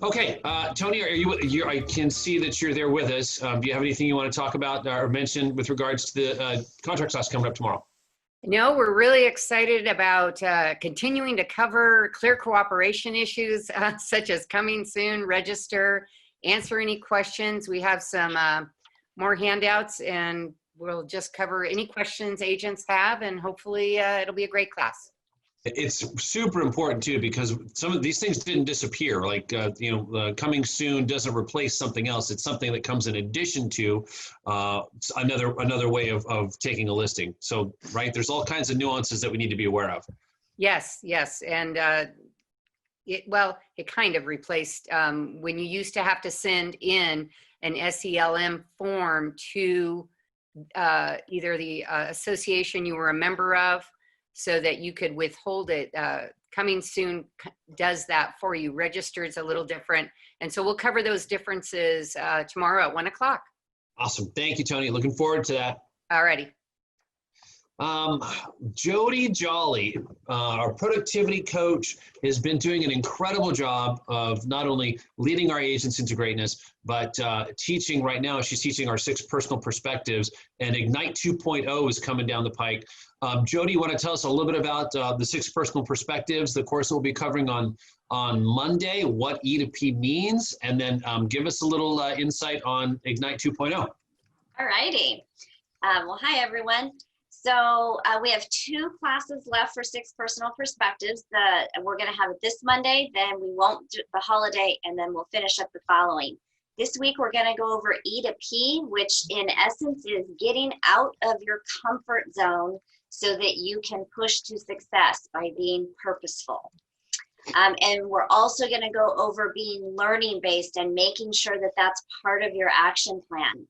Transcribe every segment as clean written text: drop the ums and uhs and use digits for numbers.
Okay, Tony, I can see that you're there with us. Do you have anything you want to talk about or mention with regards to the contract class coming up tomorrow? No, we're really excited about continuing to cover clear cooperation issues such as coming soon, register, answer any questions. We have some more handouts, and we'll just cover any questions agents have, and hopefully it'll be a great class. It's super important too, because some of these things didn't disappear. Like, coming soon doesn't replace something else. It's something that comes in addition to another way of taking a listing. So, right, there's all kinds of nuances that we need to be aware of. Yes, and it kind of replaced when you used to have to send in an SELM form to either the association you were a member of, so that you could withhold it. Coming soon does that for you. Registered's a little different. And so we'll cover those differences tomorrow at 1 o'clock. Awesome. Thank you, Tony. Looking forward to that. Alrighty. Jody Jolly, our productivity coach, has been doing an incredible job of not only leading our agents into greatness, but teaching right now. She's teaching our 6 personal perspectives, and Ignite 2.0 is coming down the pike. Jody, you want to tell us a little bit about the 6 personal perspectives, the course we'll be covering on Monday, what E to P means, and then give us a little insight on Ignite 2.0. All righty. Well, hi, everyone. So we have 2 classes left for 6 personal perspectives. We're going to have it this Monday, then we won't do the holiday, and then we'll finish up the following. This week, we're going to go over E to P, which in essence is getting out of your comfort zone so that you can push to success by being purposeful. And we're also going to go over being learning based and making sure that that's part of your action plan.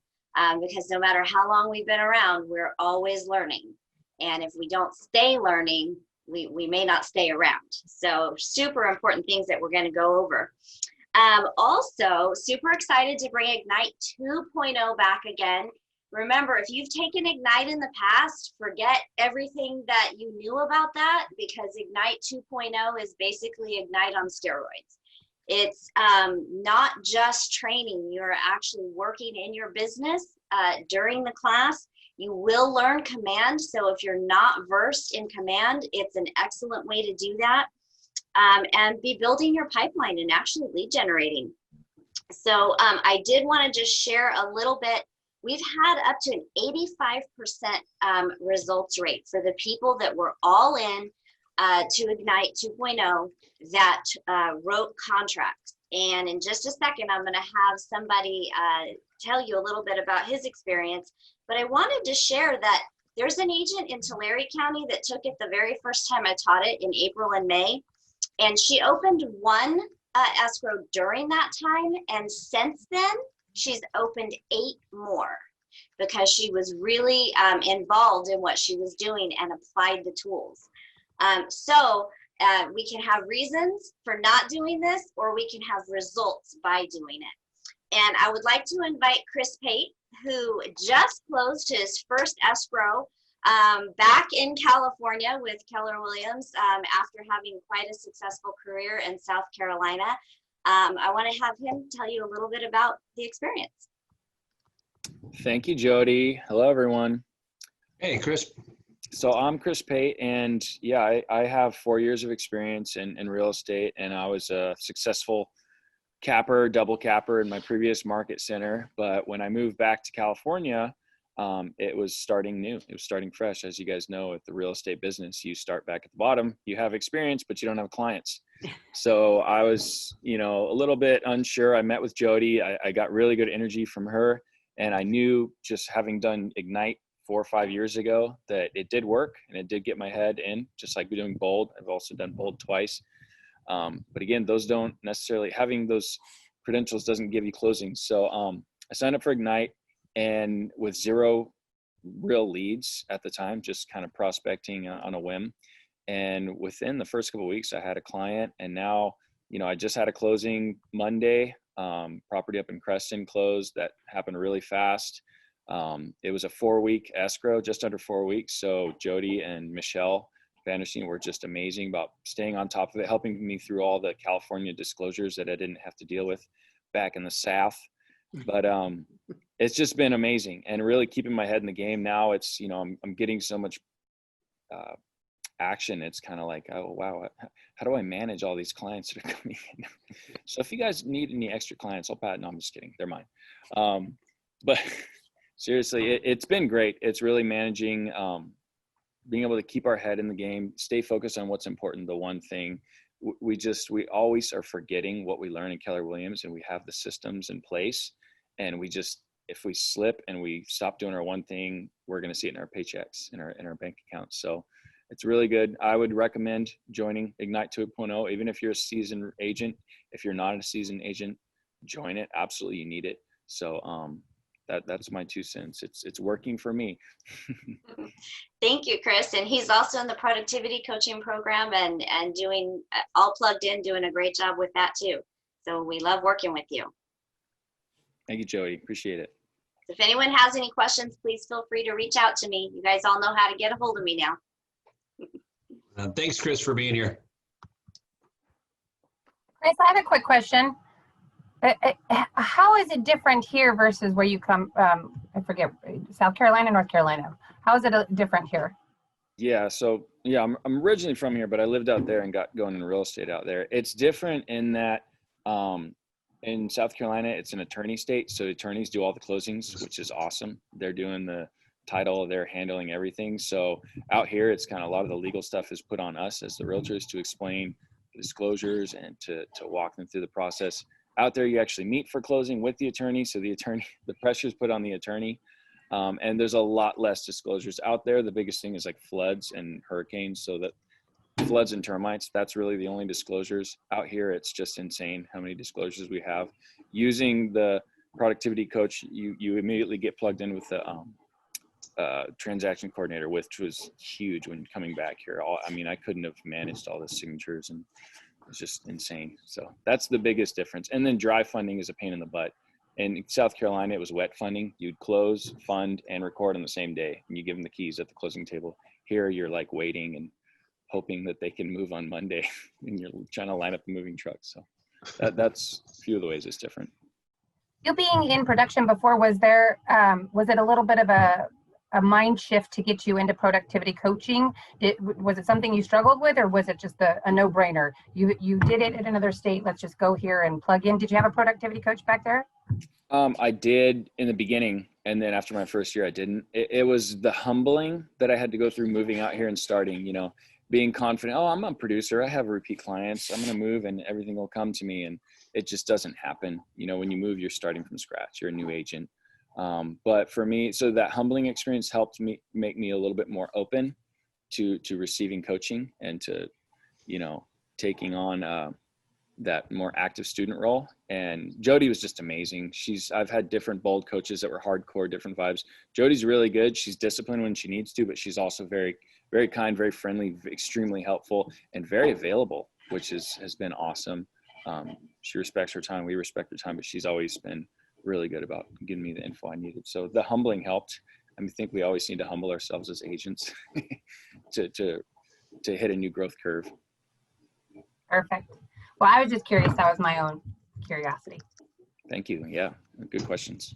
Because no matter how long we've been around, we're always learning. And if we don't stay learning, we may not stay around. So super important things that we're going to go over. Also, super excited to bring Ignite 2.0 back again. Remember, if you've taken Ignite in the past, forget everything that you knew about that, because Ignite 2.0 is basically Ignite on steroids. It's not just training. You're actually working in your business during the class. You will learn command. So if you're not versed in command, it's an excellent way to do that. And be building your pipeline and actually lead generating. So I did want to just share a little bit. We've had up to an 85% results rate for the people that were all in to Ignite 2.0 that wrote contracts. And in just a second, I'm going to have somebody tell you a little bit about his experience. But I wanted to share that there's an agent in Tulare County that took it the very first time I taught it in April and May. And she opened 1 escrow during that time. And since then, she's opened 8 more because she was really involved in what she was doing and applied the tools. So we can have reasons for not doing this, or we can have results by doing it. And I would like to invite Chris Pate, who just closed his first escrow back in California with Keller Williams after having quite a successful career in South Carolina. I want to have him tell you a little bit about the experience. Thank you, Jody. Hello, everyone. Hey, Chris. So I'm Chris Pate, and yeah, I have 4 years of experience in real estate, and I was a successful capper, double capper in my previous market center. But when I moved back to California, it was starting new. It was starting fresh. As you guys know, with the real estate business, you start back at the bottom. You have experience, but you don't have clients. So I was, a little bit unsure. I met with Jody. I got really good energy from her. And I knew, just having done Ignite 4 or 5 years ago, that it did work and it did get my head in, just like doing Bold. I've also done Bold twice. But again, those don't necessarily, having those credentials doesn't give you closings. So I signed up for Ignite, and with 0 real leads at the time, just kind of prospecting on a whim. And within the first couple of weeks, I had a client, and now, I just had a closing Monday. Property up in Creston closed. That happened really fast. It was a 4-week escrow, just under 4 weeks. So Jody and Michelle Banderstein were just amazing about staying on top of it, helping me through all the California disclosures that I didn't have to deal with back in the South. But it's just been amazing, and really keeping my head in the game now. It's, you know, I'm getting so much action. It's kind of like, oh wow, how do I manage all these clients that are coming in? So if you guys need any extra clients, I'll pat. No, I'm just kidding, they're mine. But seriously, it's been great. It's really managing, being able to keep our head in the game, stay focused on what's important. The one thing we always are forgetting what we learn in Keller Williams, and we have the systems in place, and if we slip and we stop doing our one thing, we're going to see it in our paychecks, in our bank accounts. So it's really good. I would recommend joining Ignite 2.0, even if you're a seasoned agent. If you're not a seasoned agent, join it. Absolutely, you need it. So that's my 2 cents. It's working for me. Thank you, Chris. And he's also in the productivity coaching program and doing all plugged in, doing a great job with that too. So we love working with you. Thank you, Jody. Appreciate it. If anyone has any questions, please feel free to reach out to me. You guys all know how to get a hold of me now. Thanks, Chris, for being here. Chris, I have a quick question. How is it different here versus where you come? I forget, South Carolina, North Carolina. How is it different here? Yeah, so yeah, I'm originally from here, but I lived out there and got going in real estate out there. It's different in that in South Carolina, it's an attorney state, so attorneys do all the closings, which is awesome. They're doing the title, they're handling everything. So out here, it's kind of a lot of the legal stuff is put on us as the realtors to explain the disclosures and to walk them through the process. Out there, you actually meet for closing with the attorney. So the pressure is put on the attorney. And there's a lot less disclosures out there. The biggest thing is like floods and hurricanes. So that floods and termites, that's really the only disclosures. Out here, it's just insane how many disclosures we have. Using the productivity coach, you immediately get plugged in with the transaction coordinator, which was huge when coming back here. I couldn't have managed all the signatures, and it's just insane. So that's the biggest difference. And then dry funding is a pain in the butt. In South Carolina, it was wet funding. You'd close, fund, and record on the same day, and you give them the keys at the closing table. Here, you're like waiting and hoping that they can move on Monday, and you're trying to line up the moving trucks. So that's a few of the ways it's different. You being in production before, was it a little bit of a mind shift to get you into productivity coaching? Was it something you struggled with, or was it just a no-brainer? You did it in another state, let's just go here and plug in. Did you have a productivity coach back there? I did in the beginning, and then after my first year, I didn't. It was the humbling that I had to go through moving out here and starting, being confident. Oh, I'm a producer. I have repeat clients. I'm going to move and everything will come to me. And it just doesn't happen. When you move, you're starting from scratch. You're a new agent. But for me, so that humbling experience helped me make me a little bit more open to receiving coaching and to, taking on that more active student role. And Jody was just amazing. I've had different bold coaches that were hardcore, different vibes. Jody's really good. She's disciplined when she needs to, but she's also very, very kind, very friendly, extremely helpful, and very available, which has been awesome. She respects her time. We respect her time, but she's always been really good about giving me the info I needed. So the humbling helped. I think we always need to humble ourselves as agents to hit a new growth curve. Perfect. Well, I was just curious. That was my own curiosity. Thank you. Yeah, good questions.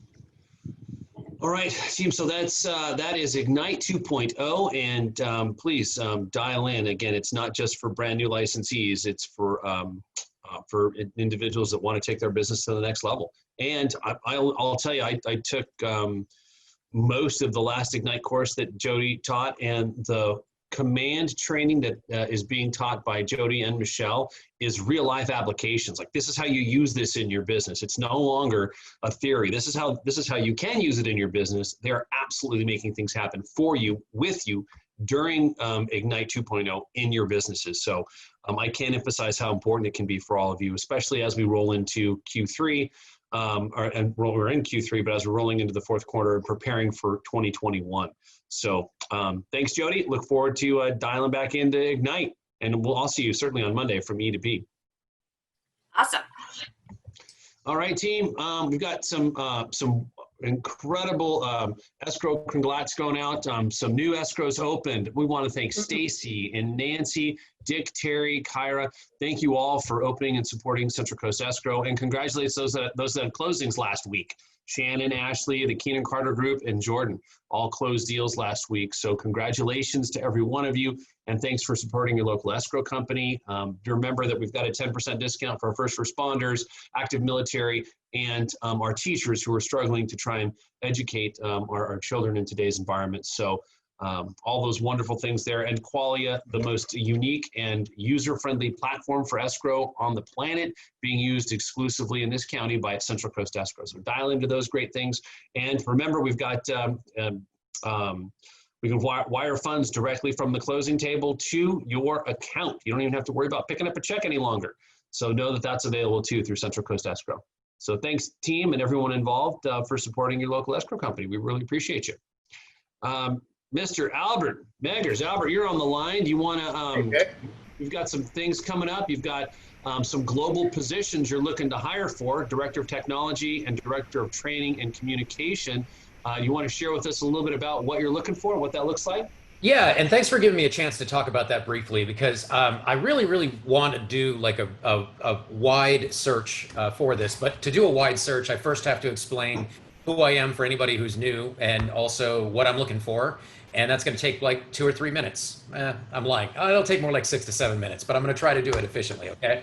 All right, team. So that is Ignite 2.0, and please dial in. Again, it's not just for brand new licensees. It's for individuals that want to take their business to the next level. And I'll tell you, I took most of the last Ignite course that Jody taught, and the command training that is being taught by Jody and Michelle is real life applications. Like, this is how you use this in your business. It's no longer a theory. This is how you can use it in your business. They're absolutely making things happen for you, with you, during Ignite 2.0 in your businesses. So I can't emphasize how important it can be for all of you, especially as we roll into Q3. We're in Q3, but as we're rolling into the fourth quarter and preparing for 2021. So thanks, Jody. Look forward to dialing back into Ignite, and I'll see you certainly on Monday from E to P. Awesome. All right, team. We've got some incredible escrow congrats going out. Some new escrows opened. We want to thank Stacy and Nancy, Dick, Terry, Kyra. Thank you all for opening and supporting Central Coast Escrow, and congratulations those that had closings last week. Shannon, Ashley, the Keenan Carter Group, and Jordan all closed deals last week. So congratulations to every one of you, and thanks for supporting your local escrow company. Remember that we've got a 10% discount for our first responders, active military, and our teachers who are struggling to try and educate our children in today's environment. So all those wonderful things there. And Qualia, the most unique and user-friendly platform for escrow on the planet, being used exclusively in this county by Central Coast Escrow. So dial into those great things. And remember, we've got, we can wire funds directly from the closing table to your account. You don't even have to worry about picking up a check any longer. So know that that's available too through Central Coast Escrow. So thanks, team, and everyone involved for supporting your local escrow company. We really appreciate you. Mr. Albert Meggers, Albert, you're on the line. Do you want to, you've got some things coming up. You've got some global positions you're looking to hire for, Director of Technology and Director of Training and Communication. You want to share with us a little bit about what you're looking for, what that looks like? Yeah, and thanks for giving me a chance to talk about that briefly, because I really want to do like a wide search for this. But to do a wide search, I first have to explain who I am for anybody who's new, and also what I'm looking for. And that's going to take like 2 or 3 minutes. I'm lying. It'll take more like 6 to 7 minutes, but I'm going to try to do it efficiently, okay?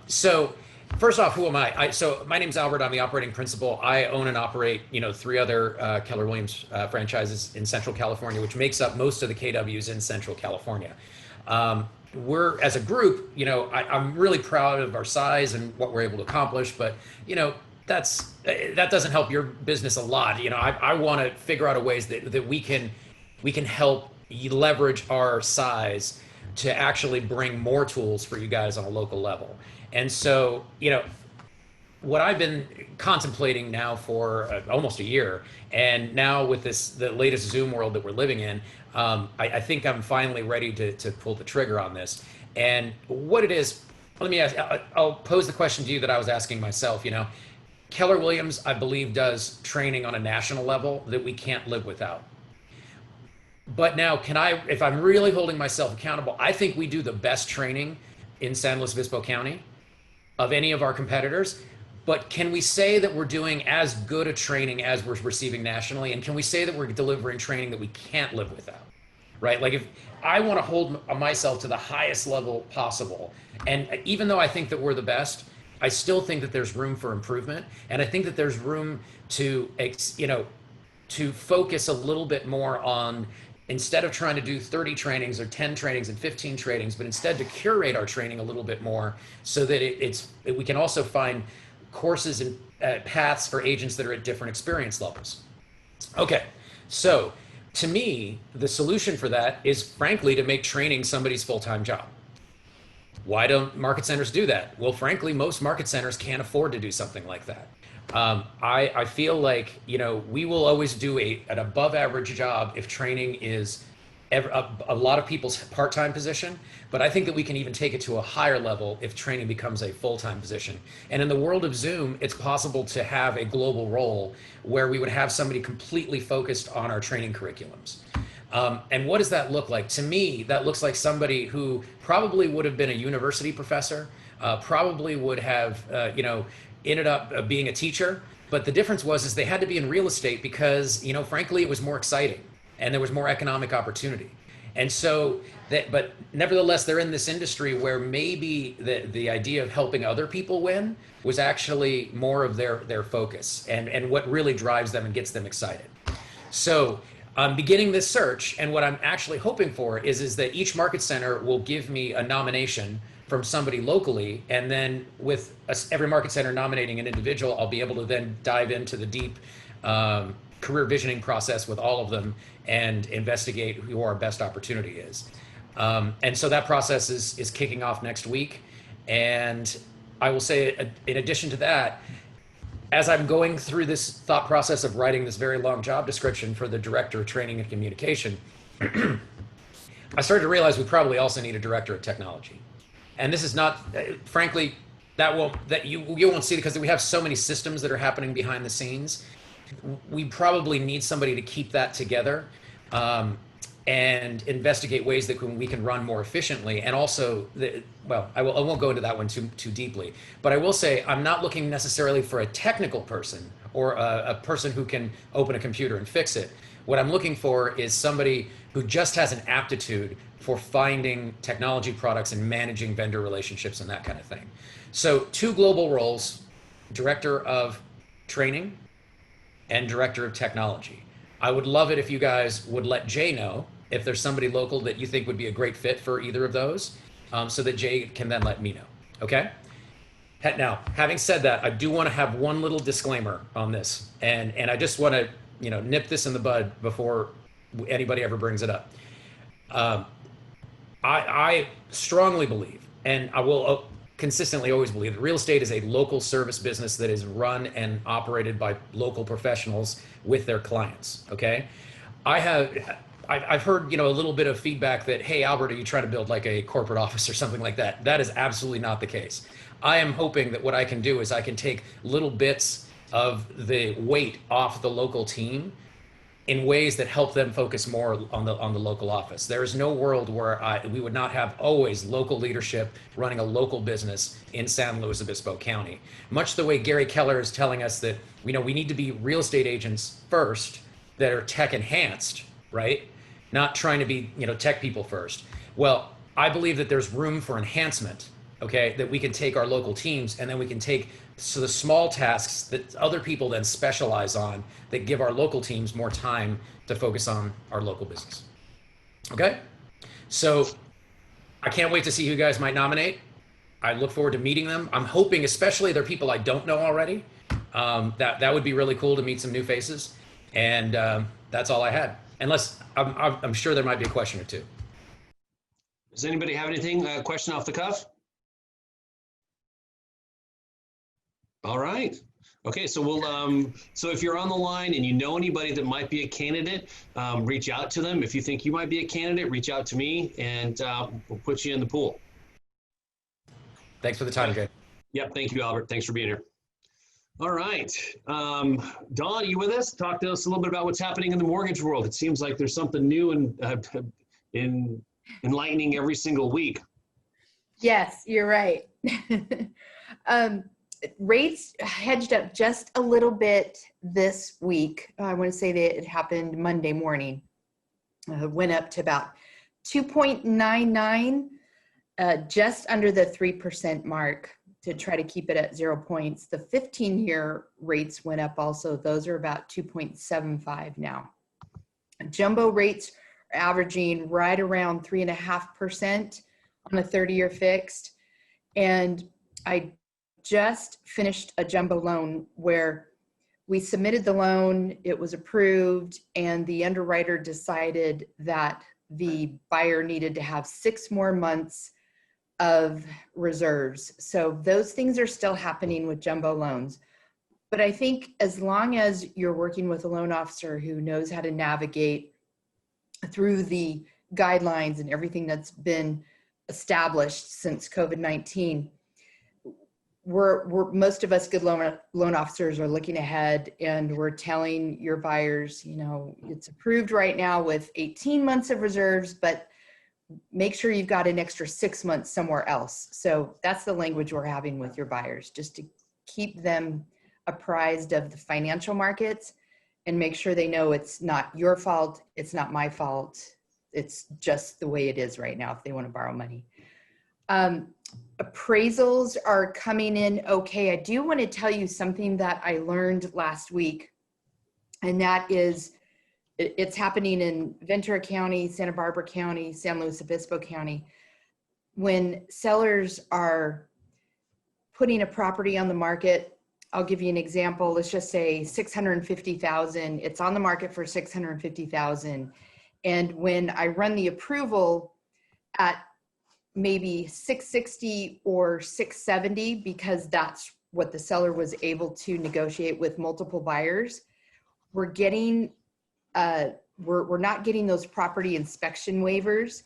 So first off, who am I? So my name's Albert. I'm the operating principal. I own and operate, 3 other Keller Williams franchises in Central California, which makes up most of the KWs in Central California. We're, as a group, I'm really proud of our size and what we're able to accomplish, but, that doesn't help your business a lot. I want to figure out a ways that we can help leverage our size to actually bring more tools for you guys on a local level. And so, what I've been contemplating now for almost a year, and now with the latest Zoom world that we're living in, I think I'm finally ready to pull the trigger on this. And what it is, let me ask, I'll pose the question to you that I was asking myself. Keller Williams, I believe, does training on a national level that we can't live without. But now, if I'm really holding myself accountable, I think we do the best training in San Luis Obispo County of any of our competitors. But can we say that we're doing as good a training as we're receiving nationally? And can we say that we're delivering training that we can't live without, right? Like, if I want to hold myself to the highest level possible, and even though I think that we're the best, I still think that there's room for improvement. And I think that there's room to focus a little bit more on, instead of trying to do 30 trainings or 10 trainings and 15 trainings, but instead to curate our training a little bit more so that we can also find courses and paths for agents that are at different experience levels. Okay, so to me, the solution for that is frankly to make training somebody's full-time job. Why don't market centers do that? Well, frankly, most market centers can't afford to do something like that. I feel like, we will always do an above average job if training is a lot of people's part-time position, but I think that we can even take it to a higher level if training becomes a full-time position. And in the world of Zoom, it's possible to have a global role where we would have somebody completely focused on our training curriculums. And what does that look like? To me, that looks like somebody who probably would have been a university professor, probably would have, ended up being a teacher. But the difference is they had to be in real estate because, frankly, it was more exciting and there was more economic opportunity. And so but nevertheless, they're in this industry where maybe the idea of helping other people win was actually more of their focus and what really drives them and gets them excited. So I'm beginning this search, and what I'm actually hoping for is that each market center will give me a nomination from somebody locally, and then with every market center nominating an individual, I'll be able to then dive into the deep career visioning process with all of them and investigate who our best opportunity is. And so that process is kicking off next week. And I will say, in addition to that, as I'm going through this thought process of writing this very long job description for the Director of Training and Communication, I started to realize we probably also need a Director of Technology. And this is not, frankly, that you won't see it because we have so many systems that are happening behind the scenes. We probably need somebody to keep that together and investigate ways that we can run more efficiently. And also, I won't go into that one too deeply, but I will say I'm not looking necessarily for a technical person or a person who can open a computer and fix it. What I'm looking for is somebody who just has an aptitude for finding technology products and managing vendor relationships and that kind of thing. So 2 global roles, director of training and director of technology. I would love it if you guys would let Jay know if there's somebody local that you think would be a great fit for either of those, so that Jay can then let me know, okay? Now, having said that, I do want to have one little disclaimer on this, and I just want to, nip this in the bud before anybody ever brings it up. I strongly believe, and I will consistently always believe, that real estate is a local service business that is run and operated by local professionals with their clients, okay? I've heard, a little bit of feedback that, hey, Albert, are you trying to build like a corporate office or something like that? That is absolutely not the case. I am hoping that what I can do is I can take little bits of the weight off the local team in ways that help them focus more on the local office. There is no world where we would not have always local leadership running a local business in San Luis Obispo County. Much the way Gary Keller is telling us that we need to be real estate agents first that are tech enhanced, right? Not trying to be tech people first. Well, I believe that there's room for enhancement, okay, that we can take our local teams and then we can take the small tasks that other people then specialize on that give our local teams more time to focus on our local business. Okay? So I can't wait to see who you guys might nominate. I look forward to meeting them. I'm hoping, especially they're people I don't know already, that would be really cool to meet some new faces. And that's all I had. Unless I'm sure there might be a question or two. Does anybody have anything? A question off the cuff? All right. Okay, so we'll. So if you're on the line and you know anybody that might be a candidate, reach out to them. If you think you might be a candidate, reach out to me, and we'll put you in the pool. Thanks for the time, Jay. Yep. Thank you, Albert. Thanks for being here. All right. Dawn, are you with us? Talk to us a little bit about what's happening in the mortgage world. It seems like there's something new and enlightening every single week. Yes, you're right. Rates hedged up just a little bit this week. I want to say that it happened Monday morning. Went up to about 2.99, just under the 3% mark to try to keep it at 0 points. The 15-year rates went up also. Those are about 2.75 now. Jumbo rates are averaging right around 3.5% on a 30-year fixed. And I just finished a jumbo loan where we submitted the loan, it was approved, and the underwriter decided that the buyer needed to have 6 more months of reserves. So those things are still happening with jumbo loans. But I think as long as you're working with a loan officer who knows how to navigate through the guidelines and everything that's been established since COVID-19, we're most of us good loan officers are looking ahead, and we're telling your buyers, it's approved right now with 18 months of reserves, but make sure you've got an extra 6 months somewhere else. So that's the language we're having with your buyers, just to keep them apprised of the financial markets and make sure they know it's not your fault, it's not my fault, it's just the way it is right now if they want to borrow money. Appraisals are coming in okay. I do want to tell you something that I learned last week, and that is it's happening in Ventura County, Santa Barbara County, San Luis Obispo County. When sellers are putting a property on the market, I'll give you an example. Let's just say $650,000. It's on the market for $650,000. And when I run the approval at maybe 660 or 670, because that's what the seller was able to negotiate with multiple buyers, we're getting we're not getting those property inspection waivers.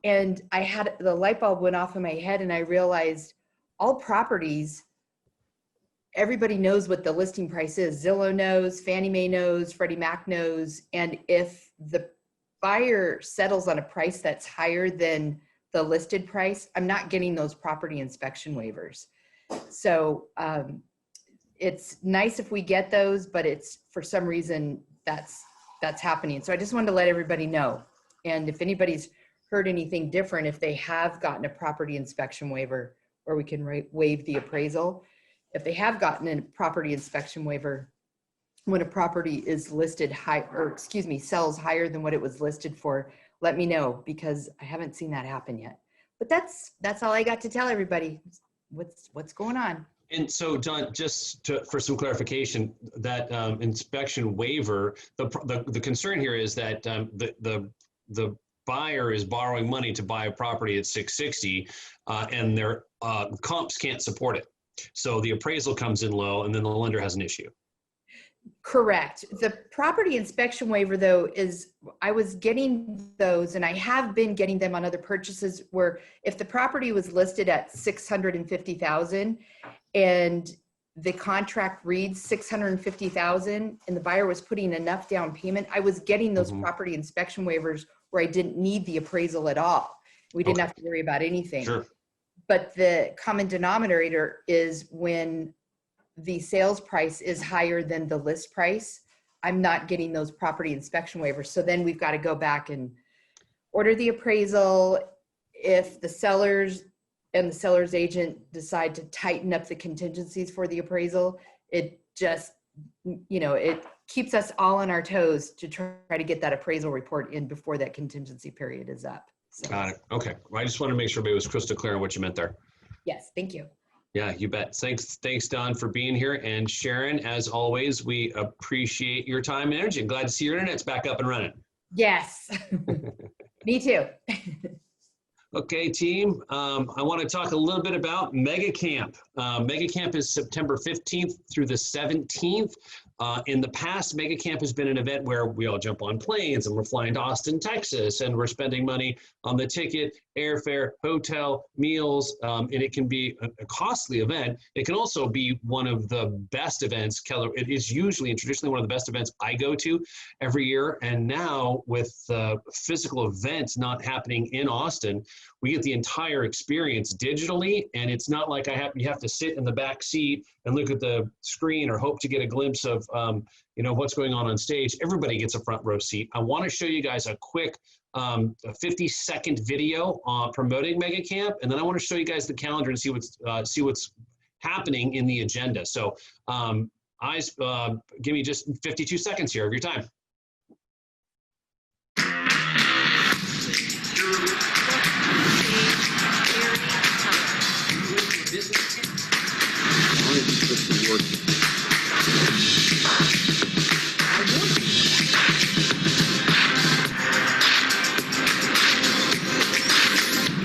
And I had the light bulb went off in my head, and I realized all properties everybody knows what the listing price is. Zillow knows, Fannie Mae knows, Freddie Mac knows. And if the buyer settles on a price that's higher than the listed price, I'm not getting those property inspection waivers. So it's nice if we get those, but it's for some reason that's happening. So I just wanted to let everybody know. And if anybody's heard anything different, if they have gotten a property inspection waiver, or we can waive the appraisal. If they have gotten a property inspection waiver, when a property is listed high, or excuse me, sells higher than what it was listed for, let me know, because I haven't seen that happen yet. But that's all I got to tell everybody. What's going on? And so, John, for some clarification, that inspection waiver, the concern here is that the buyer is borrowing money to buy a property at 660, and their comps can't support it. So the appraisal comes in low, and then the lender has an issue. Correct. The property inspection waiver, though, I was getting those, and I have been getting them on other purchases, where if the property was listed at $650,000 and the contract reads $650,000 and the buyer was putting enough down payment, I was getting those property inspection waivers where I didn't need the appraisal at all. We didn't have to worry about anything. Sure. But the common denominator is when the sales price is higher than the list price, I'm not getting those property inspection waivers. So then we've got to go back and order the appraisal. If the sellers and the seller's agent decide to tighten up the contingencies for the appraisal, it just, it keeps us all on our toes to try to get that appraisal report in before that contingency period is up. So, Got it. Okay. Well, I just want to make sure everybody was crystal clear on what you meant there. yes, thank you. Yeah, you bet. Thanks, Don, for being here. And Sharon, as always, we appreciate your time and energy. I'm glad to see your internet's back up and running. Yes, me too. Okay, team. I want to talk a little bit about Mega Camp. Mega Camp is September 15th through the 17th. In the past, Mega Camp has been an event where we all jump on planes and we're flying to Austin, Texas, and we're spending money on the ticket, airfare, hotel, meals, and it can be a costly event. It can also be one of the best events. Keller, it is usually and traditionally one of the best events I go to every year. And now with the physical event not happening in Austin, we get the entire experience digitally, and it's not like you have to sit in the back seat and look at the screen or hope to get a glimpse of what's going on stage. Everybody gets a front row seat. I want to show you guys a quick 50-second video promoting Mega Camp, and then I want to show you guys the calendar and see what's happening in the agenda. So, give me just 52 seconds here of your time.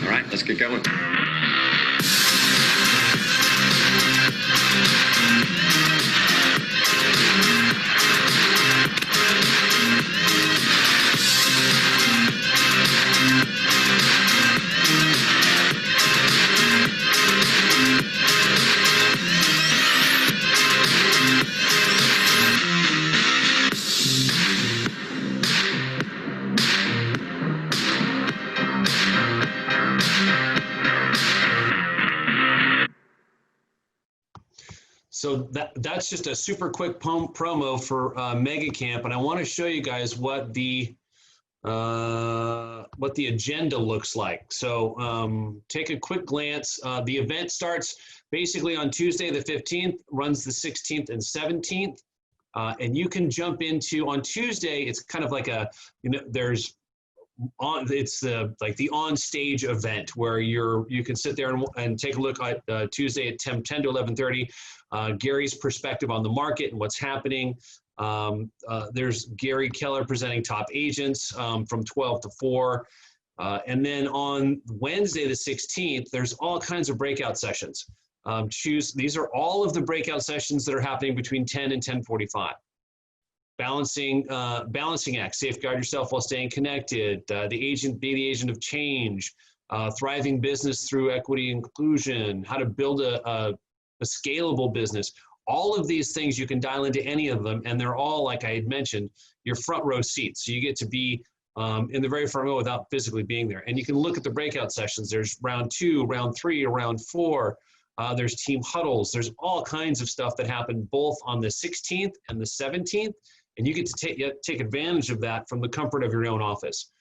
All right, let's get going. So that's just a super quick promo for Mega Camp, and I want to show you guys what the agenda looks like. So take a quick glance. The event starts basically on Tuesday the 15th, runs the 16th and 17th, and you can jump into on Tuesday. It's kind of like it's the on stage event where you can sit there and take a look at Tuesday at 10 to 11:30. Gary's perspective on the market and what's happening. There's Gary Keller presenting top agents from 12 to 4. And then on Wednesday, the 16th, there's all kinds of breakout sessions. These are all of the breakout sessions that are happening between 10 and 10:45. Balancing act, safeguard yourself while staying connected, be the agent of change, thriving business through equity inclusion, how to build a scalable business. All of these things, you can dial into any of them, and they're all, like I had mentioned, your front row seats. So you get to be in the very front row without physically being there. And you can look at the breakout sessions. There's round 2, round 3, round 4. There's team huddles. There's all kinds of stuff that happen both on the 16th and the 17th. And you get to take advantage of that from the comfort of your own office.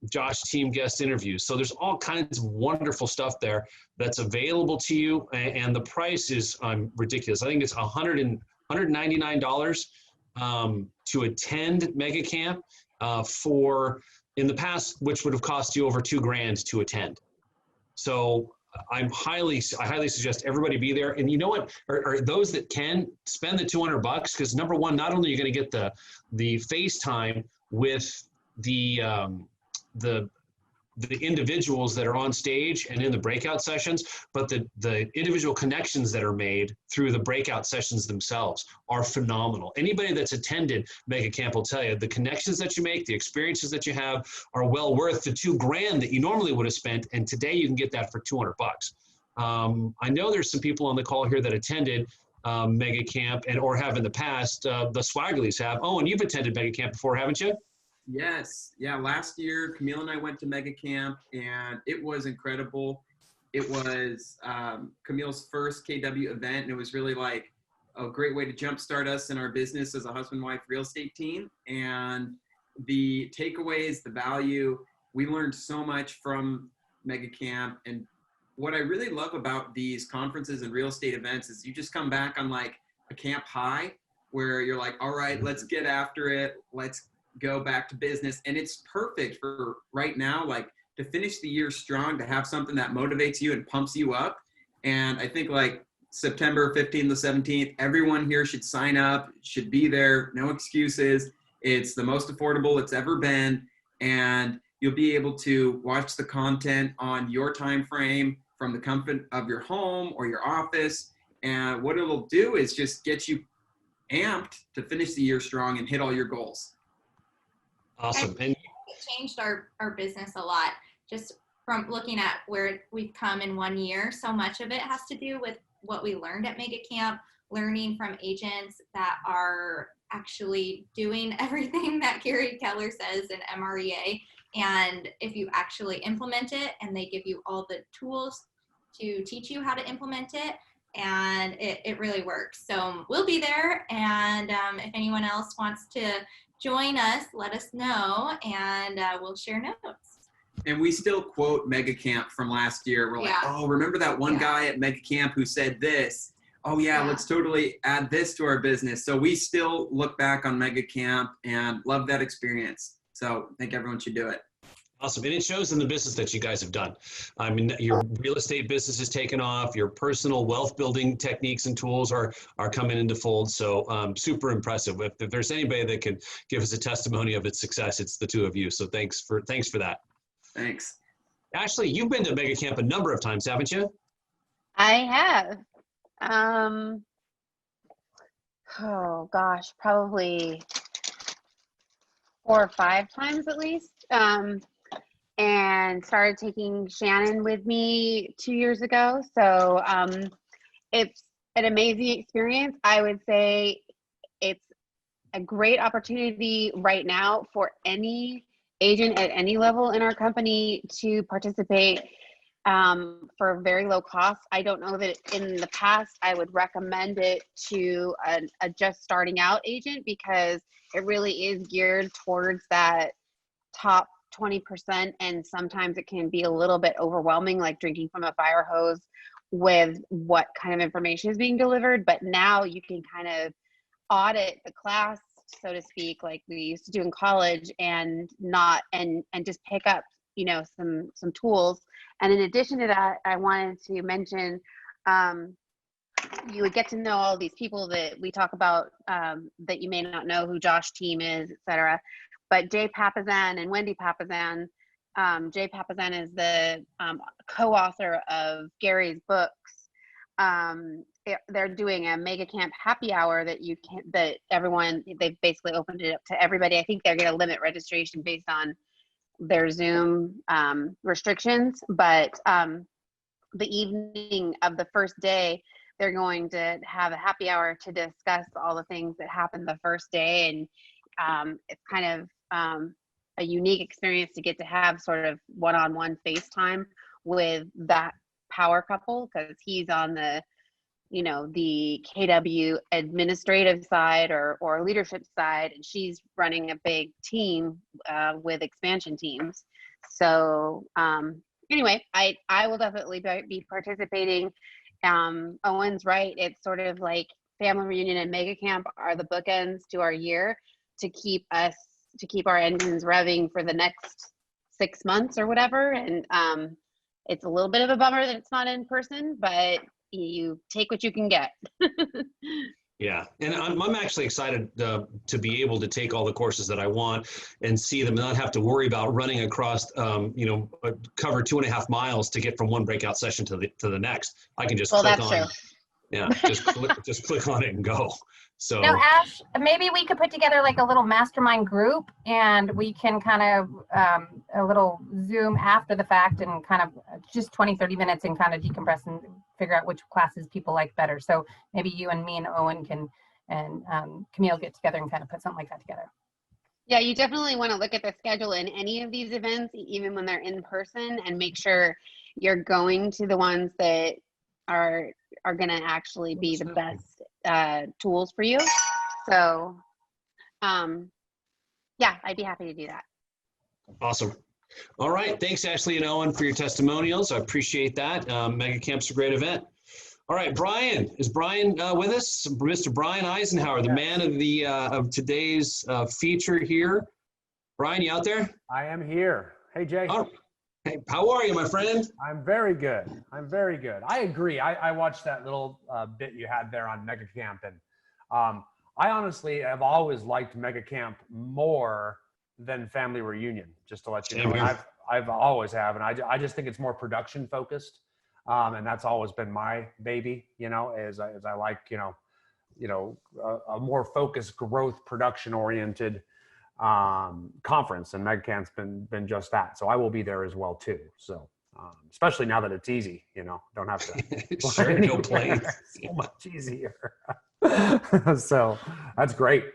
Josh team guest interviews. So there's all kinds of wonderful stuff there that's available to you. And the price is ridiculous. I think it's $199 to attend Mega Camp for, in the past, which would have cost you over $2,000 to attend. So I highly suggest everybody be there. And you know what, or those that can, spend the $200, because number one, not only are you going to get the FaceTime with the individuals that are on stage and in the breakout sessions, but the individual connections that are made through the breakout sessions themselves are phenomenal. Anybody that's attended Mega Camp will tell you the connections that you make, the experiences that you have are well worth the $2,000 that you normally would have spent. And today you can get that for $200. I know there's some people on the call here that attended Mega Camp or have in the past. The Swaggerlys have. Oh, and you've attended Mega Camp before, haven't you? Yes. Yeah. Last year, Camille and I went to Mega Camp, and it was incredible. It was Camille's first KW event, and it was really like a great way to jumpstart us in our business as a husband-wife real estate team. And the takeaways, the value, we learned so much from Mega Camp. And what I really love about these conferences and real estate events is you just come back on like a camp high where you're like, all right, let's get after it. Let's go back to business. And it's perfect for right now, like to finish the year strong, to have something that motivates you and pumps you up. And I think like September 15th to 17th, everyone here should sign up, should be there, no excuses. It's the most affordable it's ever been. And you'll be able to watch the content on your time frame from the comfort of your home or your office. And what it'll do is just get you amped to finish the year strong and hit all your goals. Awesome. And it changed our business a lot, just from looking at where we've come in 1 year. So much of it has to do with what we learned at Mega Camp, learning from agents that are actually doing everything that Gary Keller says in MREA. And if you actually implement it, and they give you all the tools to teach you how to implement it, and it really works. So we'll be there. And if anyone else wants to join us, let us know, and we'll share notes. And we still quote Mega Camp from last year. We're like, oh, remember that one guy at Mega Camp who said this? Oh yeah, let's totally add this to our business. So we still look back on Mega Camp and love that experience. So I think everyone should do it. Awesome. And it shows in the business that you guys have done. I mean, your real estate business has taken off. Your personal wealth building techniques and tools are coming into fold. So super impressive. If there's anybody that can give us a testimony of its success, it's the two of you. So thanks for that. Thanks. Ashley, you've been to Mega Camp a number of times, haven't you? I have. Oh gosh, probably 4 or 5 times at least. And started taking Shannon with me 2 years ago. So it's an amazing experience. I would say it's a great opportunity right now for any agent at any level in our company to participate for very low cost. I don't know that in the past I would recommend it to a just starting out agent, because it really is geared towards that top 20%, and sometimes it can be a little bit overwhelming, like drinking from a fire hose with what kind of information is being delivered. But now you can kind of audit the class, so to speak, like we used to do in college, and just pick up, you know, some tools. And in addition to that, I wanted to mention you would get to know all these people that we talk about that you may not know who Josh Team is, et cetera. But Jay Papazan and Wendy Papazan, Jay Papazan is the co-author of Gary's books. They're doing a Mega Camp happy hour that everyone, they've basically opened it up to everybody. I think they're going to limit registration based on their Zoom restrictions. But the evening of the first day, they're going to have a happy hour to discuss all the things that happened the first day. And it's kind of a unique experience to get to have sort of one-on-one FaceTime with that power couple, because he's on the, you know, the KW administrative side or leadership side, and she's running a big team with expansion teams. So anyway, I will definitely be participating. Owen's right. It's sort of like family reunion and mega camp are the bookends to our year to keep our engines revving for the next 6 months or whatever. And it's a little bit of a bummer that it's not in person, but you take what you can get. Yeah, and I'm actually excited to be able to take all the courses that I want and see them and not have to worry about running across, cover 2.5 miles to get from one breakout session to the next. I can just click on. True. Yeah, just click on it and go. So now, Ash, maybe we could put together like a little mastermind group, and we can kind of a little Zoom after the fact and kind of just 20-30 minutes and kind of decompress and figure out which classes people like better. So maybe you and me and Owen and Camille get together and kind of put something like that together. Yeah, you definitely want to look at the schedule in any of these events, even when they're in person, and make sure you're going to the ones that are going to actually be the best tools for you. So yeah, I'd be happy to do that. Awesome. All right. Thanks, Ashley and Owen, for your testimonials. I appreciate that. Mega Camp's a great event. All right, Brian. Is Brian with us? Mr. Brian Icenhower, the man of the of today's feature here. Brian, you out there? I am here. Hey, Jay. Oh. Hey, how are you, my friend? I'm very good. I'm very good. I agree. I watched that little bit you had there on Mega Camp, and I honestly have always liked Mega Camp more than Family Reunion, just to let you know. I've always have, and I just think it's more production focused, and that's always been my baby. You know, as I like a more focused, growth, production oriented conference, and Mega Camp's been just that. So I will be there as well too. So especially now that it's easy, don't have to sure, no planes. So much easier. So that's great.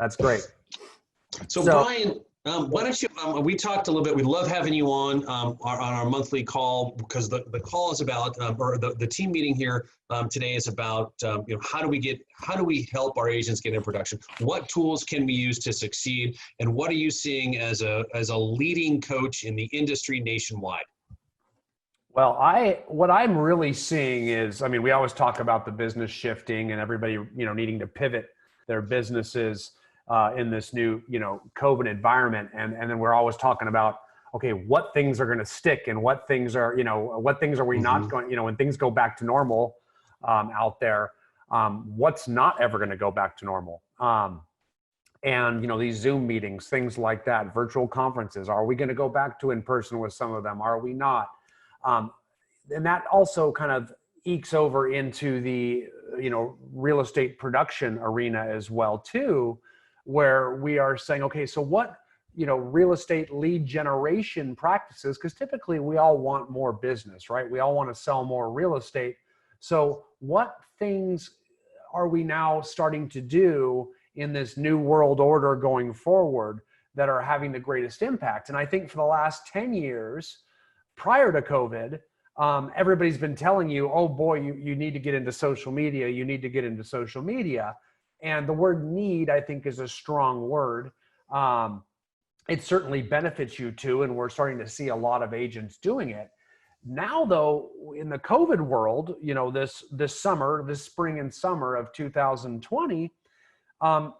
That's great. So Brian, why don't you, we talked a little bit, we love having you on our monthly call, because the call is about, or the team meeting here today is about, how do we help our agents get in production? What tools can we use to succeed? And what are you seeing as a leading coach in the industry nationwide? Well, what I'm really seeing is, we always talk about the business shifting and everybody, needing to pivot their businesses in this new, COVID environment. And then we're always talking about, okay, what things are going to stick and what things are, what things are we not going, when things go back to normal out there, what's not ever going to go back to normal. And, these Zoom meetings, things like that, virtual conferences, are we going to go back to in person with some of them? Are we not? And that also kind of ekes over into the, real estate production arena as well too, where we are saying, okay, so what, real estate lead generation practices, because typically we all want more business, right? We all want to sell more real estate. So what things are we now starting to do in this new world order going forward that are having the greatest impact? And I think for the last 10 years, prior to COVID, everybody's been telling you, oh boy, you need to get into social media. You need to get into social media. And the word need, I think, is a strong word. It certainly benefits you too. And we're starting to see a lot of agents doing it. Now, though, in the COVID world, this spring and summer of 2020,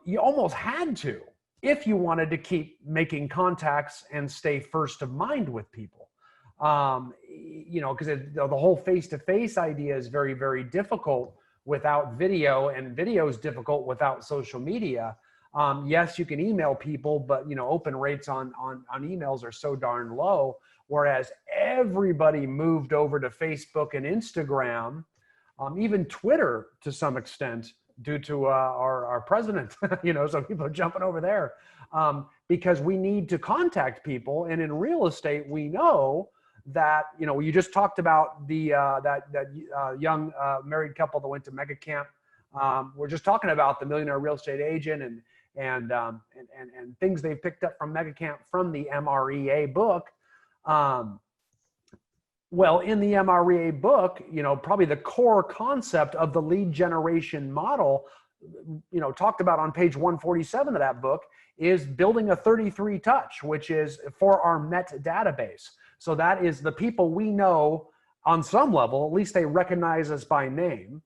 you almost had to, if you wanted to keep making contacts and stay first of mind with people. Because the whole face-to-face idea is very, very difficult without video, and video is difficult without social media. Yes, you can email people, but open rates on emails are so darn low. Whereas everybody moved over to Facebook and Instagram, even Twitter to some extent, due to our president. So people are jumping over there because we need to contact people. And in real estate, we know that, you know, you just talked about the young married couple that went to Mega Camp. We're just talking about the Millionaire Real Estate Agent and things they've picked up from Mega Camp from the MREA book. Well, in the MREA book, you know, probably the core concept of the lead generation model, you know, talked about on page 147 of that book, is building a 33 touch, which is for our MET database. So that is the people we know on some level, at least they recognize us by name.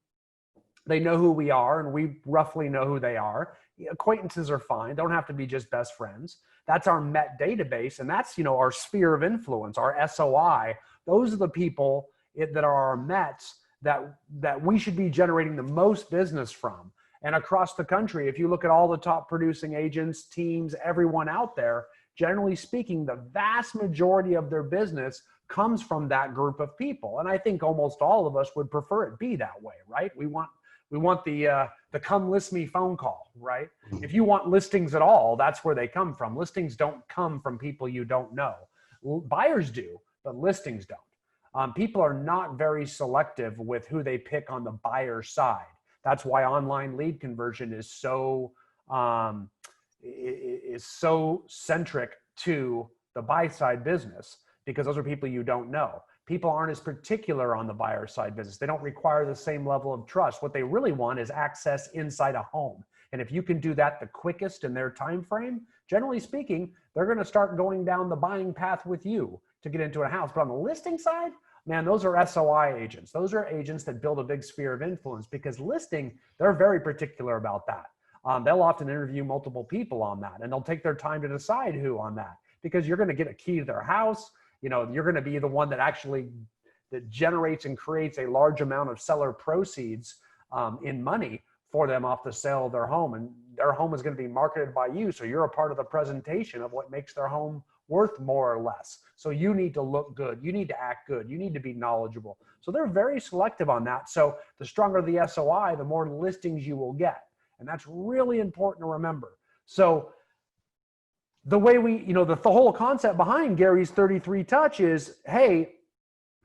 They know who we are and we roughly know who they are. Acquaintances are fine, don't have to be just best friends. That's our MET database, and that's, you know, our sphere of influence, our SOI. Those are the people that are our METs that we should be generating the most business from. And across the country, if you look at all the top producing agents, teams, everyone out there, generally speaking, the vast majority of their business comes from that group of people. And I think almost all of us would prefer it be that way, right? We want the come list me phone call, right? If you want listings at all, that's where they come from. Listings don't come from people you don't know. Buyers do, but listings don't. People are not very selective with who they pick on the buyer side. That's why online lead conversion is so centric to the buy side business, because those are people you don't know. People aren't as particular on the buyer side business. They don't require the same level of trust. What they really want is access inside a home. And if you can do that the quickest in their time frame, generally speaking, they're going to start going down the buying path with you to get into a house. But on the listing side, man, those are SOI agents. Those are agents that build a big sphere of influence, because listing, they're very particular about that. They'll often interview multiple people on that, and they'll take their time to decide who on that, because you're going to get a key to their house. You know, you're going to be the one that actually that generates and creates a large amount of seller proceeds in money for them off the sale of their home. And their home is going to be marketed by you. So you're a part of the presentation of what makes their home worth more or less. So you need to look good. You need to act good. You need to be knowledgeable. So they're very selective on that. So the stronger the SOI, the more listings you will get. And that's really important to remember. So the way we, you know, the whole concept behind Gary's 33 touch is, hey,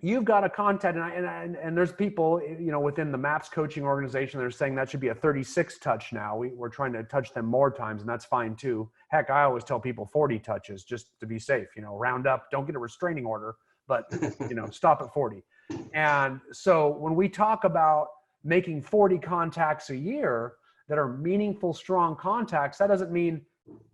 you've got a contact, and there's people, you know, within the MAPS coaching organization that are saying that should be a 36 touch now. We're trying to touch them more times, and that's fine too. Heck, I always tell people 40 touches just to be safe, you know, round up, don't get a restraining order, but, you know, stop at 40. And so when we talk about making 40 contacts a year that are meaningful, strong contacts, that doesn't mean,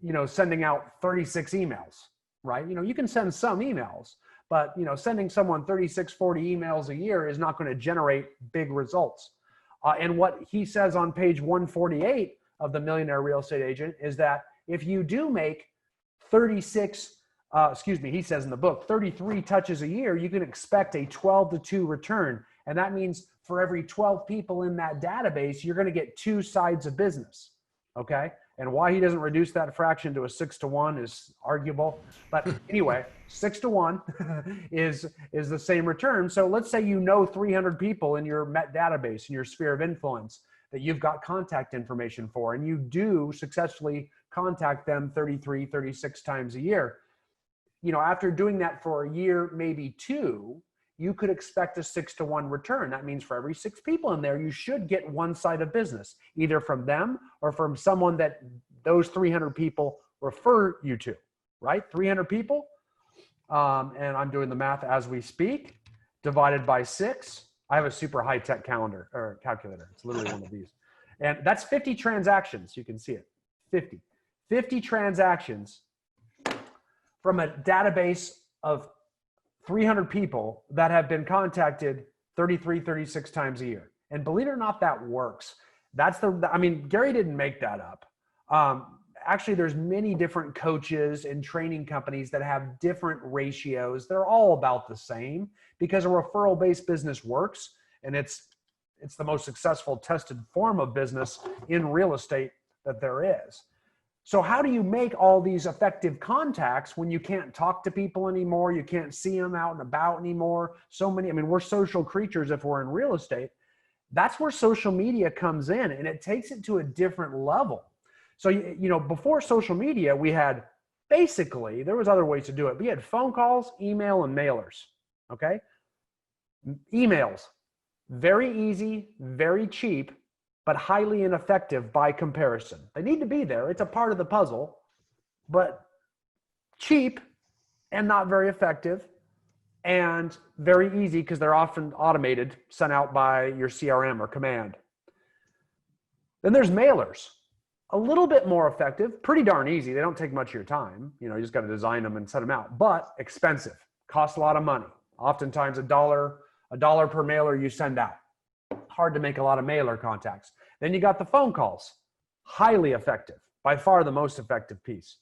you know, sending out 36 emails, right? You know, you can send some emails, but, you know, sending someone 36, 40 emails a year is not going to generate big results. And what he says on page 148 of the Millionaire Real Estate Agent is that if you do make 36, he says in the book, 33 touches a year, you can expect a 12-to-2 return. And that means for every 12 people in that database, you're going to get 2 sides of business. Okay. And why he doesn't reduce that fraction to a 6-to-1 is arguable. But anyway, 6-to-1 is the same return. So let's say you know 300 people in your MET database, in your sphere of influence, that you've got contact information for, and you do successfully contact them 33, 36 times a year. You know, after doing that for a year, maybe 2, you could expect a 6-to-1 return. That means for every 6 people in there, you should get 1 side of business, either from them or from someone that those 300 people refer you to, right? 300 people, and I'm doing the math as we speak, divided by 6. I have a super high-tech calendar or calculator. It's literally one of these. And that's 50 transactions. You can see it, 50 transactions from a database of 300 people that have been contacted 33, 36 times a year. And believe it or not, that works. I mean, Gary didn't make that up. Actually, there's many different coaches and training companies that have different ratios. They're all about the same, because a referral-based business works, and it's the most successful tested form of business in real estate that there is. So how do you make all these effective contacts when you can't talk to people anymore? You can't see them out and about anymore. We're social creatures if we're in real estate. That's where social media comes in, and it takes it to a different level. So, you know, before social media, we had basically, there was other ways to do it. We had phone calls, email, and mailers, okay? Emails, very easy, very cheap, but highly ineffective by comparison. They need to be there. It's a part of the puzzle, but cheap and not very effective, and very easy because they're often automated, sent out by your CRM or command. Then there's mailers. A little bit more effective, pretty darn easy. They don't take much of your time. You know, you just got to design them and set them out, but expensive, costs a lot of money. Oftentimes $1 per mailer you send out. Hard to make a lot of mailer contacts. Then you got the phone calls, highly effective, by far the most effective piece.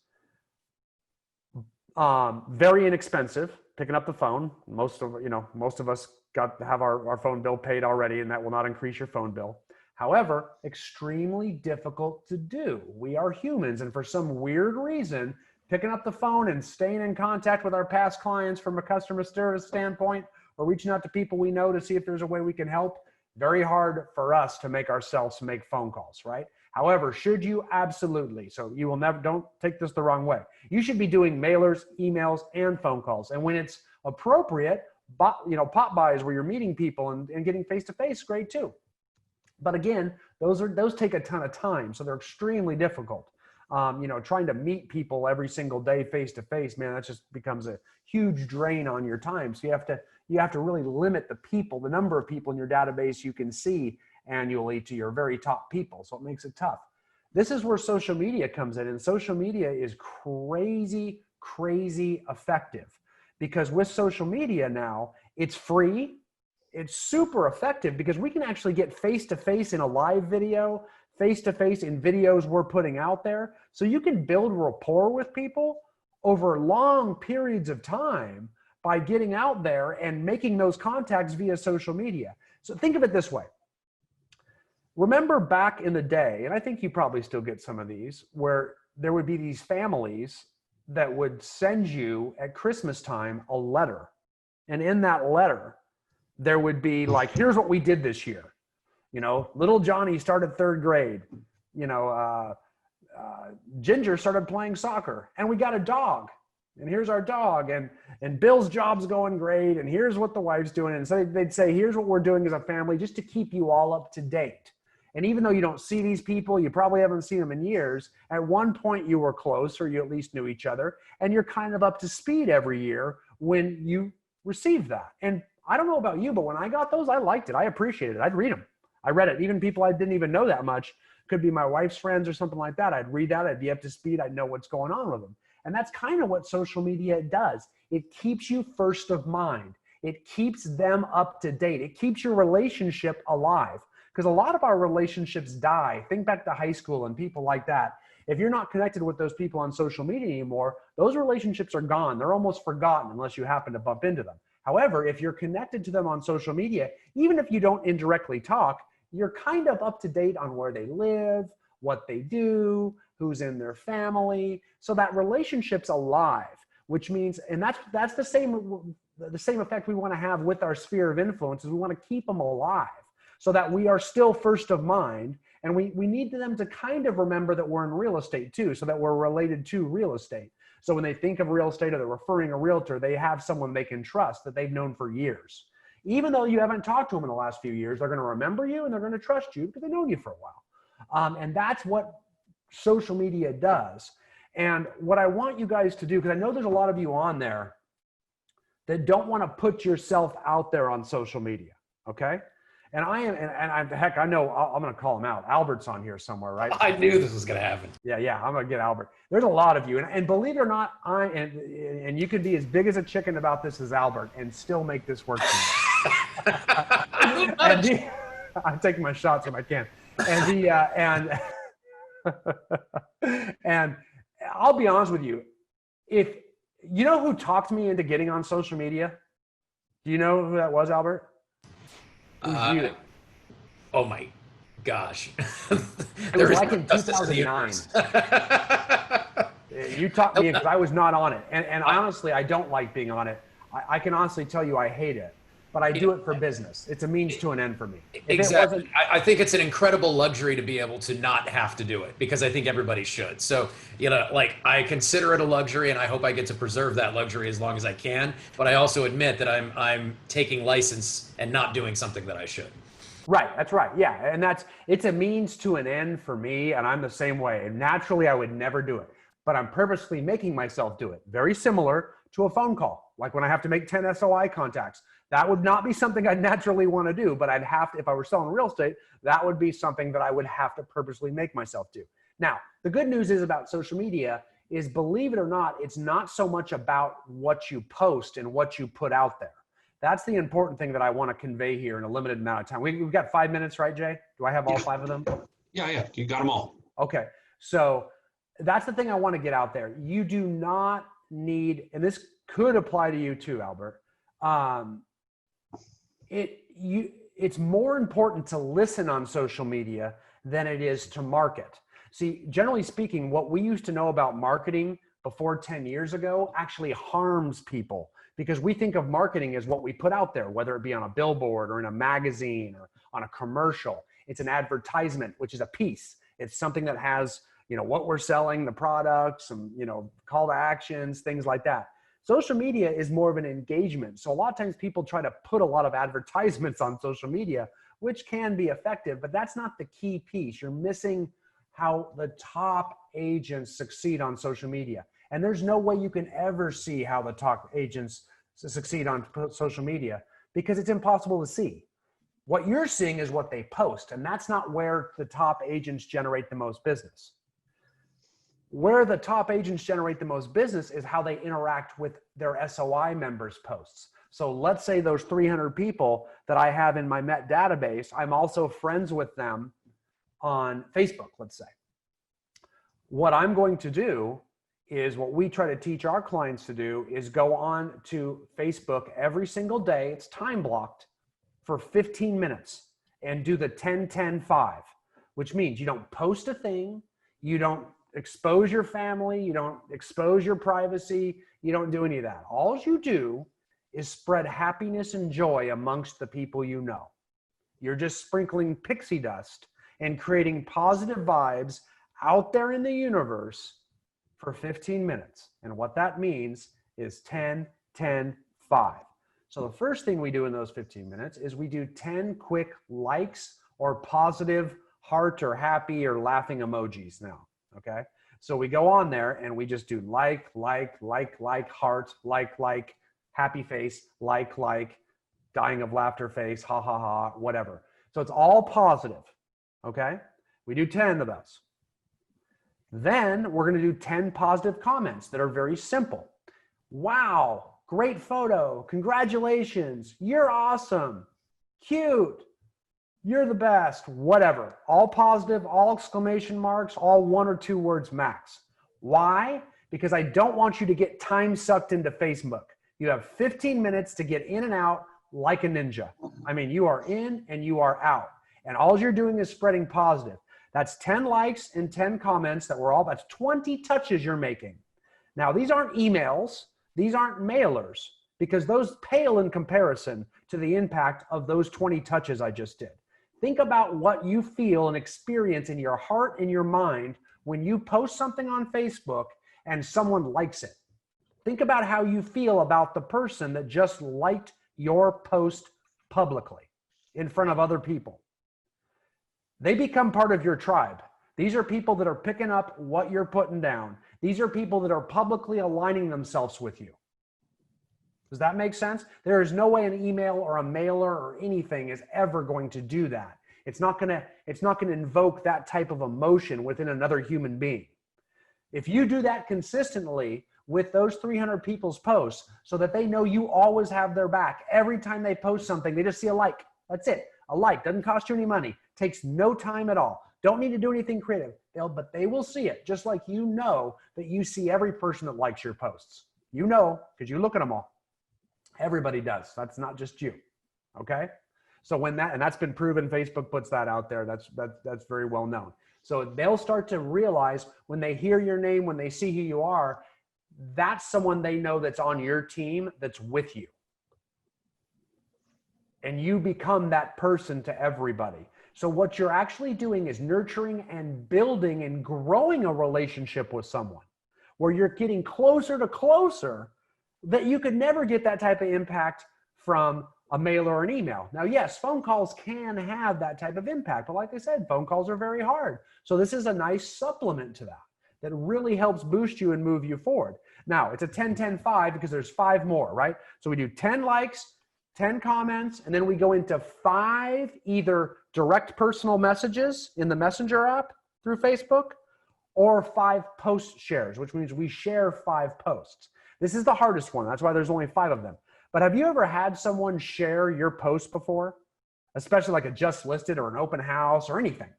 Very inexpensive, picking up the phone. Most of us have our phone bill paid already, and that will not increase your phone bill. However, extremely difficult to do. We are humans, and for some weird reason, picking up the phone and staying in contact with our past clients from a customer service standpoint, or reaching out to people we know to see if there's a way we can help, very hard for us to make ourselves make phone calls, right? However, should you? Absolutely. So you will never, don't take this the wrong way. You should be doing mailers, emails, and phone calls. And when it's appropriate, pop buys where you're meeting people and getting face-to-face, great too. But again, those take a ton of time. So they're extremely difficult. Trying to meet people every single day face-to-face, man, that just becomes a huge drain on your time. So you have to really limit the number of people in your database you can see annually to your very top people. So it makes it tough. This is where social media comes in, and social media is crazy, crazy effective, because with social media now, it's free. It's super effective because we can actually get face-to-face in a live video, face-to-face in videos we're putting out there. So you can build rapport with people over long periods of time by getting out there and making those contacts via social media. So think of it this way. Remember back in the day, and I think you probably still get some of these, where there would be these families that would send you at Christmas time a letter. And in that letter, there would be like, here's what we did this year. Little Johnny started 3rd grade. Ginger started playing soccer, and we got a dog. And here's our dog, and Bill's job's going great, and here's what the wife's doing. And so they'd say, here's what we're doing as a family, just to keep you all up to date. And even though you don't see these people, you probably haven't seen them in years, at one point you were close, or you at least knew each other, and you're kind of up to speed every year when you receive that. And I don't know about you, but when I got those, I liked it. I appreciated it. I'd read them. I read it. Even people I didn't even know that much, could be my wife's friends or something like that. I'd read that. I'd be up to speed. I'd know what's going on with them. And that's kind of what social media does. It keeps you first of mind. It keeps them up to date. It keeps your relationship alive, because a lot of our relationships die. Think back to high school and people like that. If you're not connected with those people on social media anymore, those relationships are gone. They're almost forgotten unless you happen to bump into them. However, if you're connected to them on social media, even if you don't indirectly talk, you're kind of up to date on where they live, what they do, who's in their family. So that relationship's alive, which means, and that's the same effect we want to have with our sphere of influence, is we want to keep them alive so that we are still first of mind. And we need them to kind of remember that we're in real estate too, so that we're related to real estate. So when they think of real estate or they're referring a realtor, they have someone they can trust that they've known for years. Even though you haven't talked to them in the last few years, they're going to remember you and they're going to trust you because they've known you for a while. And that's what social media does. And what I want you guys to do, because I know there's a lot of you on there that don't want to put yourself out there on social media, okay? And heck, I know I'm going to call him out. Albert's on here somewhere, right? I knew this was going to happen. Yeah, I'm going to get Albert. There's a lot of you. And believe it or not, and you could be as big as a chicken about this as Albert and still make this work for you. I'm taking my shots when I can. And I'll be honest with you. If you know who talked me into getting on social media, do you know who that was, Albert? Oh my gosh. It was like in 2009. You talked me in because I was not on it. And honestly, I don't like being on it. I can honestly tell you I hate it. but I do it for business. It's a means to an end for me. If Exactly. I think it's an incredible luxury to be able to not have to do it, because I think everybody should. So, like, I consider it a luxury, and I hope I get to preserve that luxury as long as I can. But I also admit that I'm taking license and not doing something that I should. Right, that's right. Yeah, and it's a means to an end for me, and I'm the same way. Naturally, I would never do it, but I'm purposely making myself do it. Very similar to a phone call, like when I have to make 10 SOI contacts. That would not be something I'd naturally want to do, but I'd have to, if I were selling real estate, that would be something that I would have to purposely make myself do. Now, the good news is about social media is, believe it or not, it's not so much about what you post and what you put out there. That's the important thing that I want to convey here in a limited amount of time. We've got 5 minutes, right, Jay? Do I have all 5 of them? Yeah, you got them all. Okay. So that's the thing I want to get out there. You do not need, and this could apply to you too, Albert. It's more important to listen on social media than it is to market. See, generally speaking, what we used to know about marketing before 10 years ago actually harms people, because we think of marketing as what we put out there, whether it be on a billboard or in a magazine or on a commercial. It's an advertisement, which is a piece. It's something that has, what we're selling, the products, and, call to actions, things like that. Social media is more of an engagement. So a lot of times people try to put a lot of advertisements on social media, which can be effective, but that's not the key piece. You're missing how the top agents succeed on social media. And there's no way you can ever see how the top agents succeed on social media, because it's impossible to see. What you're seeing is what they post, and that's not where the top agents generate the most business. Where the top agents generate the most business is how they interact with their SOI members' posts. So let's say those 300 people that I have in my Met database, I'm also friends with them on Facebook, let's say. What I'm going to do is, what we try to teach our clients to do is go on to Facebook every single day. It's time blocked for 15 minutes and do the 10-10-5, which means you don't post a thing, you don't expose your family, you don't expose your privacy, you don't do any of that. All you do is spread happiness and joy amongst the people you know. You're just sprinkling pixie dust and creating positive vibes out there in the universe for 15 minutes. And what that means is 10-10-5. So the first thing we do in those 15 minutes is we do 10 quick likes or positive heart or happy or laughing emojis now. Okay. So we go on there and we just do like, heart, like, happy face, like, dying of laughter face, ha, ha, ha, whatever. So it's all positive. Okay. We do 10 of those. Then we're going to do 10 positive comments that are very simple. Wow, great photo. Congratulations. You're awesome. Cute. You're the best, whatever. All positive, all exclamation marks, all 1 or 2 words max. Why? Because I don't want you to get time sucked into Facebook. You have 15 minutes to get in and out like a ninja. I mean, you are in and you are out. And all you're doing is spreading positive. That's 10 likes and 10 comments that's 20 touches you're making. Now, these aren't emails. These aren't mailers, because those pale in comparison to the impact of those 20 touches I just did. Think about what you feel and experience in your heart and your mind when you post something on Facebook and someone likes it. Think about how you feel about the person that just liked your post publicly in front of other people. They become part of your tribe. These are people that are picking up what you're putting down. These are people that are publicly aligning themselves with you. Does that make sense? There is no way an email or a mailer or anything is ever going to do that. It's not going to invoke that type of emotion within another human being. If you do that consistently with those 300 people's posts, so that they know you always have their back, every time they post something, they just see a like. That's it. A like doesn't cost you any money. Takes no time at all. Don't need to do anything creative. But they will see it, just like you know that you see every person that likes your posts. You know, because you look at them all. Everybody does. That's not just you. Okay? So when that's been proven, Facebook puts that out there. That's very well known. So they'll start to realize when they hear your name, when they see who you are, that's someone they know that's on your team, that's with you. and you become that person to everybody. So what you're actually doing is nurturing and building and growing a relationship with someone where you're getting closer to closer, that you could never get that type of impact from a mail or an email. Now, yes, phone calls can have that type of impact, but like I said, phone calls are very hard. So this is a nice supplement to that really helps boost you and move you forward. Now, it's a 10-10-5 because there's 5 more, right? So we do 10 likes, 10 comments, and then we go into 5 either direct personal messages in the Messenger app through Facebook, or 5 post shares, which means we share 5 posts. This is the hardest one. That's why there's only 5 of them. But have you ever had someone share your post before? Especially like a just listed or an open house or anything.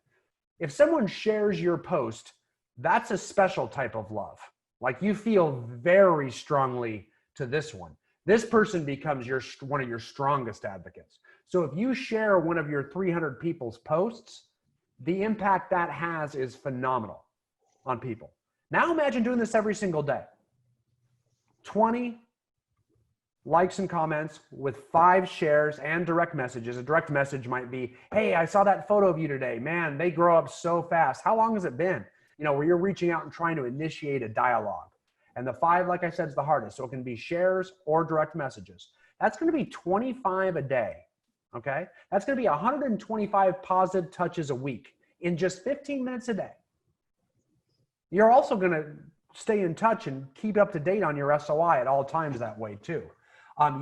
If someone shares your post, that's a special type of love. Like you feel very strongly to this one. This person becomes one of your strongest advocates. So if you share one of your 300 people's posts, the impact that has is phenomenal on people. Now imagine doing this every single day. 20 likes and comments with 5 shares and direct messages. A direct message might be, hey, I saw that photo of you today. Man, they grow up so fast. How long has it been? You know, where you're reaching out and trying to initiate a dialogue. And the 5, like I said, is the hardest. So it can be shares or direct messages. That's going to be 25 a day. Okay. That's going to be 125 positive touches a week in just 15 minutes a day. You're also going to stay in touch and keep up to date on your SOI at all times that way too.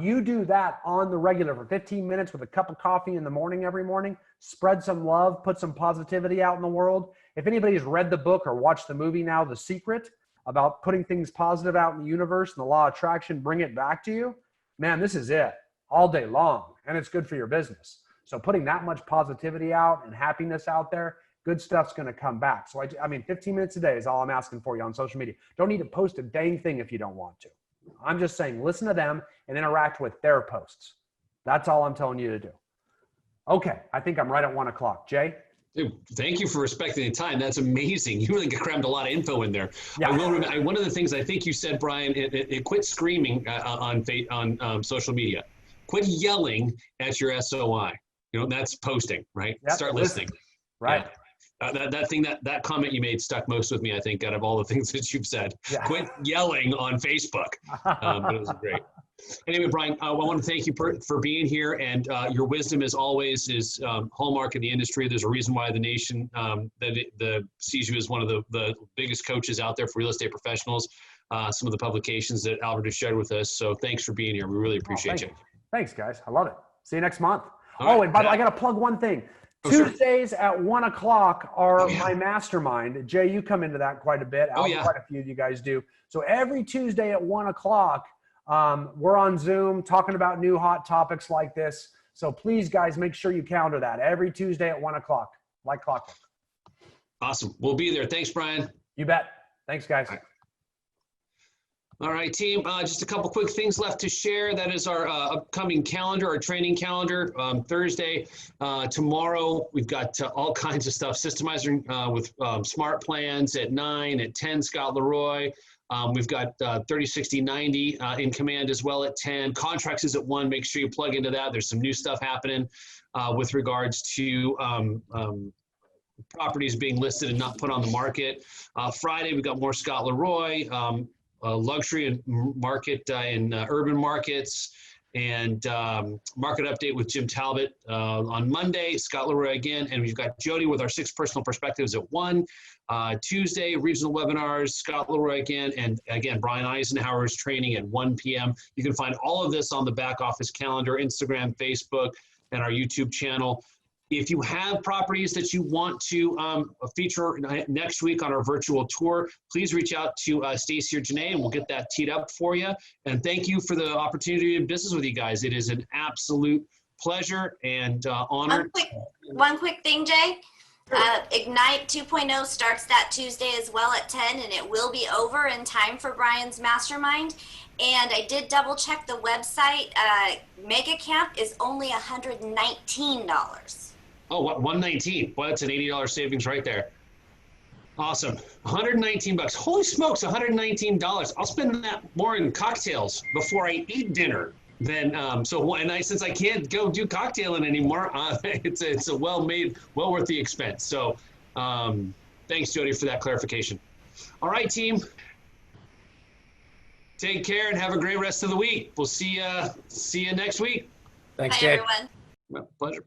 You do that on the regular for 15 minutes with a cup of coffee in the morning every morning, spread some love, put some positivity out in the world. If anybody's read the book or watched the movie now, The Secret, about putting things positive out in the universe and the law of attraction, bring it back to you, man, this is it all day long. And it's good for your business. So putting that much positivity out and happiness out there, good stuff's going to come back. So I mean, 15 minutes a day is all I'm asking for you on social media. Don't need to post a dang thing if you don't want to. I'm just saying, listen to them and interact with their posts. That's all I'm telling you to do. Okay. I think I'm right at 1 o'clock. Jay? Dude, thank you for respecting the time. That's amazing. You really crammed a lot of info in there. Yeah. One of the things I think you said, Brian, quit screaming on social media. Quit yelling at your SOI. You know, that's posting, right? Yep. Start listening. Right. Yeah. That comment you made stuck most with me, I think, out of all the things that you've said. Yeah. Quit yelling on Facebook. But it was great. Anyway, Brian, I want to thank you for being here, and your wisdom, as always, is hallmark in the industry. There's a reason why the nation sees you as one of the biggest coaches out there for real estate professionals. Some of the publications that Albert has shared with us. So thanks for being here. We really appreciate you. Thanks, guys. I love it. See you next month. And by the way, I got to plug one thing. Tuesdays at 1 o'clock are my mastermind. Jay, you come into that quite a bit. Quite a few of you guys do. So every Tuesday at 1 o'clock, we're on Zoom talking about new hot topics like this. So please, guys, make sure you counter that every Tuesday at 1 o'clock, like clockwork. Awesome. We'll be there. Thanks, Brian. You bet. Thanks, guys. All right, team, just a couple quick things left to share. That is our upcoming calendar, our training calendar. Thursday, tomorrow, we've got all kinds of stuff. Systemizing with smart plans at 9, at 10, Scott Leroy. We've got 30, 60, 90 in command as well at 10. Contracts is at 1. Make sure you plug into that. There's some new stuff happening with regards to properties being listed and not put on the market. Friday, we've got more Scott Leroy. Luxury and market in urban markets, and market update with Jim Talbot on Monday, Scott Leroy again, and we've got Jody with our 6 personal perspectives at 1. Tuesday, regional webinars, Scott Leroy again, and again, Brian Icenhower's training at 1 p.m. You can find all of this on the back office calendar, Instagram, Facebook, and our YouTube channel. If you have properties that you want to feature next week on our virtual tour, please reach out to Stacy or Janae, and we'll get that teed up for you. And thank you for the opportunity to do business with you guys. It is an absolute pleasure and honor. One quick thing, Jay. Ignite 2.0 starts that Tuesday as well at 10, and it will be over in time for Brian's mastermind. And I did double check the website. Mega Camp is only $119. Oh, what, 119? Boy, that's an $80 savings right there. Awesome. 119 bucks. Holy smokes, $119. I'll spend that more in cocktails before I eat dinner. then since I can't go do cocktailing anymore, it's a well worth the expense. So thanks, Jody, for that clarification. All right, team. Take care and have a great rest of the week. We'll see you next week. Thanks, Bye, Jay. everyone. My pleasure.